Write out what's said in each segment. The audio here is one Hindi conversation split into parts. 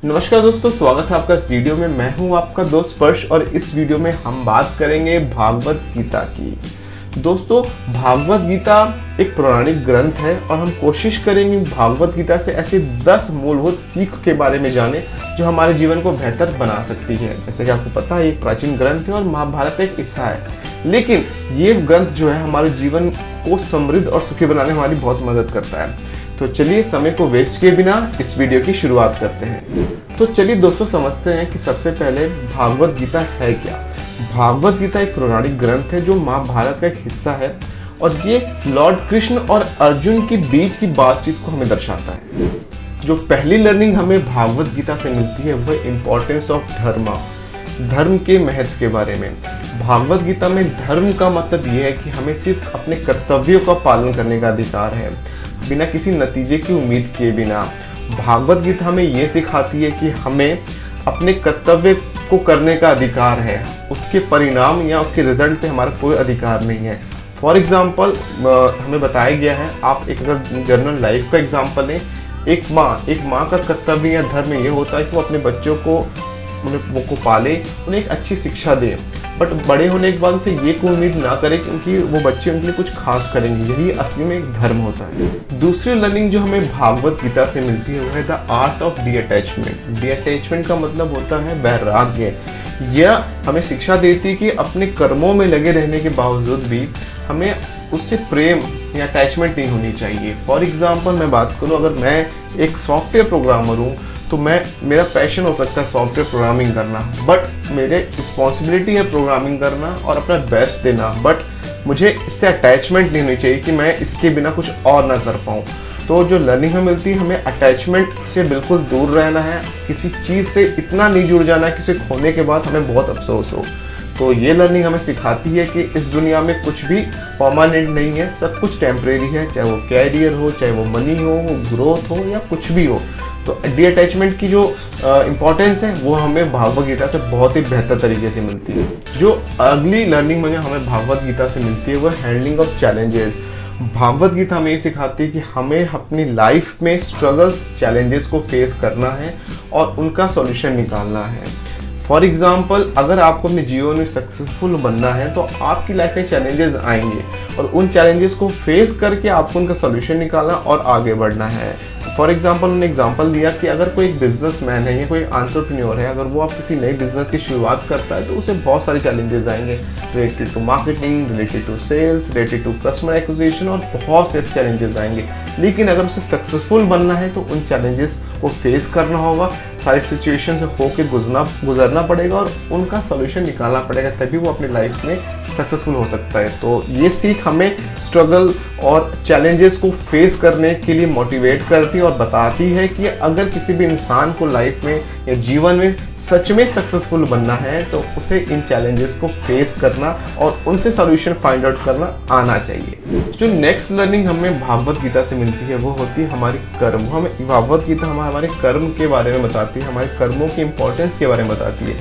नमस्कार दोस्तों, स्वागत है आपका इस वीडियो में। मैं हूं आपका दोस्त स्पर्श और इस वीडियो में हम बात करेंगे भागवत गीता की। दोस्तों, भागवत गीता एक पौराणिक ग्रंथ है और हम कोशिश करेंगे भागवत गीता से ऐसी 10 मूलभूत सीख के बारे में जाने जो हमारे जीवन को बेहतर बना सकती है। जैसे कि आपको पता है, एक प्राचीन ग्रंथ है और महाभारत एक हिस्सा है, लेकिन ये ग्रंथ जो है हमारे जीवन को समृद्ध और सुखी बनाने में हमारी बहुत मदद करता है। तो चलिए समय को वेस्ट किए बिना इस वीडियो की शुरुआत करते हैं। तो चलिए दोस्तों, समझते हैं कि सबसे पहले भागवत गीता है क्या। भागवत गीता एक पौराणिक ग्रंथ है जो महाभारत का एक हिस्सा है और ये लॉर्ड कृष्ण और अर्जुन के बीच की बातचीत को हमें दर्शाता है। जो पहली लर्निंग हमें भागवत गीता से मिलती है वह इम्पोर्टेंस ऑफ धर्म के महत्व के बारे में। भागवत गीता में धर्म का मतलब यह है कि हमें सिर्फ अपने कर्तव्यों का पालन करने का अधिकार है, बिना किसी नतीजे की उम्मीद किए बिना। भागवत गीता हमें ये सिखाती है कि हमें अपने कर्तव्य को करने का अधिकार है, उसके परिणाम या उसके रिजल्ट पे हमारा कोई अधिकार नहीं है। फॉर एग्जाम्पल हमें बताया गया है, आप एक अगर जनरल लाइफ का एग्जाम्पल लें, एक माँ का कर्तव्य या धर्म ये होता है कि वो अपने बच्चों को पाले, उन्हें एक अच्छी शिक्षा दे, बट बड़े होने के बाद उनसे ये कोई उम्मीद ना करे क्योंकि वो बच्चे उनके लिए कुछ खास करेंगे। यही असली में एक धर्म होता है। दूसरी लर्निंग जो हमें भागवत गीता से मिलती है वह है द आर्ट ऑफ डिअटैचमेंट। डिअटैचमेंट का मतलब होता है वैराग्य। यह हमें शिक्षा देती है कि अपने कर्मों में लगे रहने के बावजूद भी हमें उससे प्रेम या अटैचमेंट नहीं होनी चाहिए। फॉर एग्जाम्पल मैं बात करूँ, अगर मैं एक सॉफ्टवेयर प्रोग्रामर हूँ तो मेरा पैशन हो सकता है सॉफ्टवेयर प्रोग्रामिंग करना, बट मेरे रिस्पॉन्सिबिलिटी है प्रोग्रामिंग करना और अपना बेस्ट देना, बट मुझे इससे अटैचमेंट नहीं होनी चाहिए कि मैं इसके बिना कुछ और ना कर पाऊँ। तो जो लर्निंग हमें मिलती है, हमें अटैचमेंट से बिल्कुल दूर रहना है, किसी चीज़ से इतना नहीं जुड़ जाना है कि उसे खोने के बाद हमें बहुत अफसोस हो। तो ये लर्निंग हमें सिखाती है कि इस दुनिया में कुछ भी परमानेंट नहीं है, सब कुछ टेम्परेरी है, चाहे वो कैरियर हो, चाहे वो मनी हो, ग्रोथ हो या कुछ भी हो। तो डिअटैचमेंट की जो इम्पोर्टेंस है वो हमें भागवत गीता से बहुत ही बेहतर तरीके से मिलती है। जो अगली लर्निंग हमें भागवत गीता से मिलती है वो handling of challenges. Bhagavad Gita हमें ये सिखाती है कि हमें अपनी लाइफ में स्ट्रगल्स, चैलेंजेस को फेस करना है और उनका सॉल्यूशन निकालना है। फॉर एग्जाम्पल, अगर आपको अपने जीवन में सक्सेसफुल बनना है तो आपकी लाइफ में चैलेंजेस आएंगे और उन चैलेंजेस को फेस करके आपको उनका सॉल्यूशन निकालना और आगे बढ़ना है। फॉर एग्जाम्पल उन्होंने एग्जाम्पल दिया कि अगर कोई एक बिजनेसमैन है या कोई एंटरप्रेन्योर है, अगर वो आप किसी नए बिजनेस की शुरुआत करता है तो उसे बहुत सारे चैलेंजेस आएंगे, related to marketing, related to sales, related to customer acquisition और बहुत से चैलेंजेस आएंगे। लेकिन अगर उसे सक्सेसफुल बनना है तो उन चैलेंजेस को फेस करना होगा, सारी सिचुएशन से होकर गुजरना पड़ेगा और उनका सोल्यूशन निकालना पड़ेगा, तभी वो अपनी लाइफ में सक्सेसफुल हो सकता है। तो ये सीख हमें स्ट्रगल और चैलेंजेस को फेस करने के लिए मोटिवेट करती है और बताती है कि अगर किसी भी इंसान को लाइफ में या जीवन में सच में सक्सेसफुल बनना है तो उसे इन चैलेंजेस को फेस करना और उनसे सॉल्यूशन फाइंड आउट करना आना चाहिए। जो नेक्स्ट लर्निंग हमें भागवत गीता से मिलती है वो होती है हमारी कर्म। हमें भागवत गीता हमारे कर्म के बारे में बताती है, हमारे कर्मों की इंपॉर्टेंस के बारे में बताती है।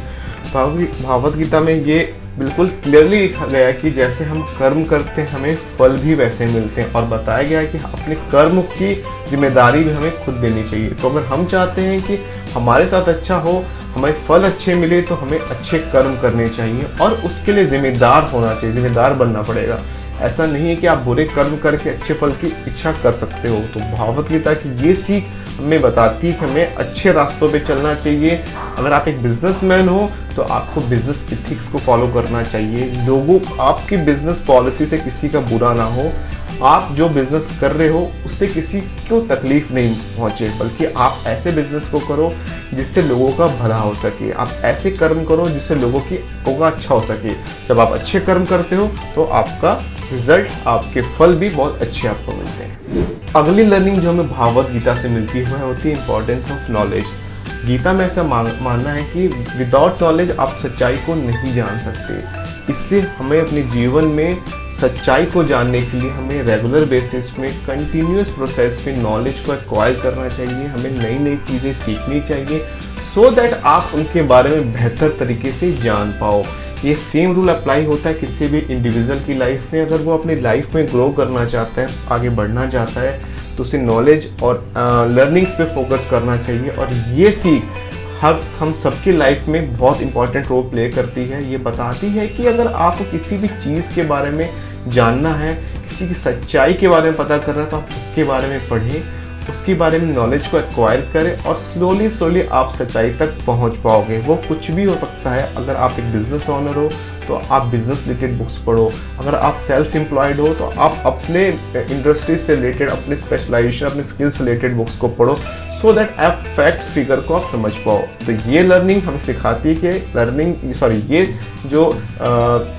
भागवत गीता में ये बिल्कुल क्लियरली लिखा गया है कि जैसे हम कर्म करते हैं हमें फल भी वैसे मिलते हैं, और बताया गया है कि अपने कर्म की जिम्मेदारी भी हमें खुद देनी चाहिए। तो अगर हम चाहते हैं कि हमारे साथ अच्छा हो, हमें फल अच्छे मिले, तो हमें अच्छे कर्म करने चाहिए और उसके लिए जिम्मेदार होना चाहिए, जिम्मेदार बनना पड़ेगा। ऐसा नहीं है कि आप बुरे कर्म करके अच्छे फल की इच्छा कर सकते हो। तो भागवत गीता की ये सीख हमें बताती है कि हमें अच्छे रास्तों पे चलना चाहिए। अगर आप एक बिजनेसमैन हो तो आपको बिजनेस इथिक्स को फॉलो करना चाहिए। लोगों आपकी बिजनेस पॉलिसी से किसी का बुरा ना हो, आप जो बिजनेस कर रहे हो उससे किसी को तकलीफ नहीं पहुंचे, बल्कि आप ऐसे बिजनेस को करो जिससे लोगों का भला हो सके। आप ऐसे कर्म करो जिससे लोगों का अच्छा हो सके। जब आप अच्छे कर्म करते हो तो आपका रिजल्ट, आपके फल भी बहुत अच्छे आपको मिलते हैं। अगली लर्निंग जो हमें भागवत गीता से मिलती है वह होती है इंपॉर्टेंस ऑफ नॉलेज। गीता में ऐसा मानना है कि विदाउट नॉलेज आप सच्चाई को नहीं जान सकते। इससे हमें अपने जीवन में सच्चाई को जानने के लिए हमें रेगुलर बेसिस में कंटिन्यूअस प्रोसेस में नॉलेज को एक्वायर करना चाहिए। हमें नई नई चीज़ें सीखनी चाहिए सो दैट आप उनके बारे में बेहतर तरीके से जान पाओ। ये सेम रूल अप्लाई होता है किसी भी इंडिविजुअल की लाइफ में। अगर वो अपनी लाइफ में ग्रो करना चाहता है, आगे बढ़ना चाहता है, तो उसे नॉलेज और लर्निंग्स पे फोकस करना चाहिए। और ये सीख हम सबकी लाइफ में बहुत इंपॉर्टेंट रोल प्ले करती है। ये बताती है कि अगर आपको किसी भी चीज़ के बारे में जानना है, किसी की सच्चाई के बारे में पता करना है, तो आप उसके बारे में पढ़ें, उसके बारे में नॉलेज को एक्वायर करें और स्लोली आप सच्चाई तक पहुंच पाओगे। वो कुछ भी हो सकता है। अगर आप एक बिजनेस ओनर हो तो आप बिजनेस रिलेटेड बुक्स पढ़ो, अगर आप सेल्फ एम्प्लॉयड हो तो आप अपने इंडस्ट्री से रिलेटेड, अपने स्पेशलाइजेशन, अपने स्किल्स रिलेटेड बुक्स को पढ़ो, सो दैट आप फैक्ट्स फिगर को आप समझ पाओ। तो ये लर्निंग हमें सिखाती है कि ये जो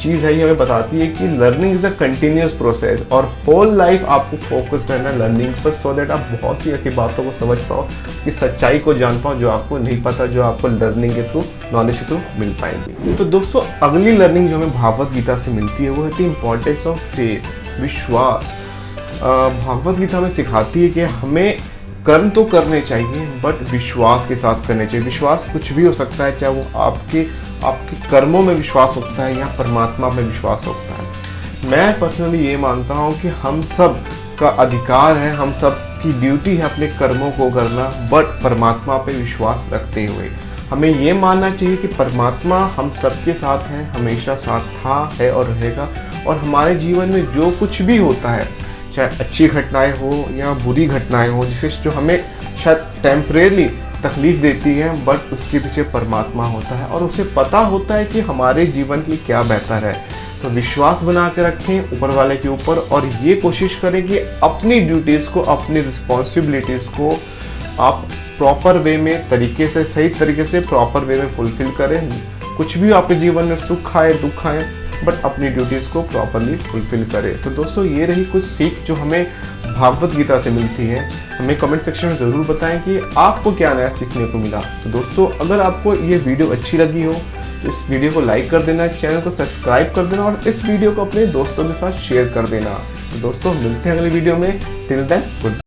चीज़ है ये हमें बताती है कि learning is a continuous process और होल लाइफ आपको फोकस रहना है लर्निंग पर, सो दैट आप बहुत सी ऐसी बातों को समझ पाओ, कि सच्चाई को जान पाओ जो आपको नहीं पता, जो आपको लर्निंग के थ्रू, नॉलेज के थ्रू मिल पाएंगी। तो दोस्तों अगली लर्निंग जो हमें भागवत गीता से मिलती है वो होती है इंपॉर्टेंस ऑफ फेथ, विश्वास। भागवत गीता हमें सिखाती है कि हमें कर्म तो करने चाहिए बट विश्वास के साथ करने चाहिए। विश्वास कुछ भी हो सकता है, चाहे वो आपके कर्मों में विश्वास होता है या परमात्मा में विश्वास होता है। मैं पर्सनली ये मानता हूँ कि हम सब का अधिकार है, हम सब की ड्यूटी है अपने कर्मों को करना, बट परमात्मा पे विश्वास रखते हुए हमें ये मानना चाहिए कि परमात्मा हम सबके साथ है, हमेशा साथ था, है और रहेगा। और हमारे जीवन में जो कुछ भी होता है, चाहे अच्छी घटनाएं हो या बुरी घटनाएं हो, जिसे जो हमें शायद टेम्परेरी तकलीफ देती है, बट उसके पीछे परमात्मा होता है और उसे पता होता है कि हमारे जीवन के लिए क्या बेहतर है। तो विश्वास बना के रखें ऊपर वाले के ऊपर और ये कोशिश करें कि अपनी ड्यूटीज़ को, अपनी रिस्पॉन्सिबिलिटीज़ को आप प्रॉपर वे में, सही तरीके से प्रॉपर वे में फुलफिल करें। कुछ भी आपके जीवन में सुख आए दुख आए, बट अपनी ड्यूटीज़ को प्रॉपरली फुलफिल करें। तो दोस्तों ये रही कुछ सीख जो हमें भागवत गीता से मिलती है। हमें कमेंट सेक्शन में ज़रूर बताएं कि आपको क्या नया सीखने को मिला। तो दोस्तों अगर आपको ये वीडियो अच्छी लगी हो तो इस वीडियो को लाइक कर देना, चैनल को सब्सक्राइब कर देना और इस वीडियो को अपने दोस्तों के साथ शेयर कर देना। तो दोस्तों मिलते हैं अगले वीडियो में। Till then good.